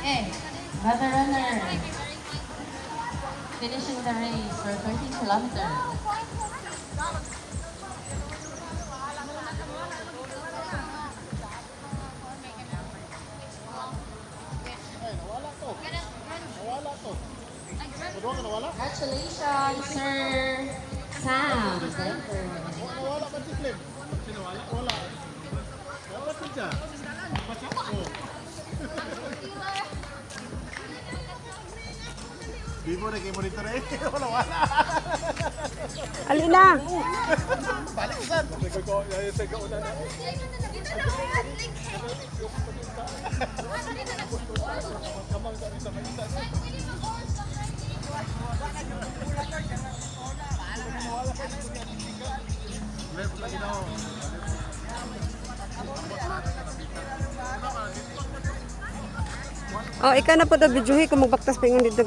Another runner finishing the race for 13 kilometers. Congratulations, Sir Sam Zenker. Nawala ba si Flem? Sinawala? Wala. Dapat siya. Di mo na kayo monitor eh. Wala. Alina! Balik saan? Oh, ikaw na po daw videohi kung magbaktas pa yung dito.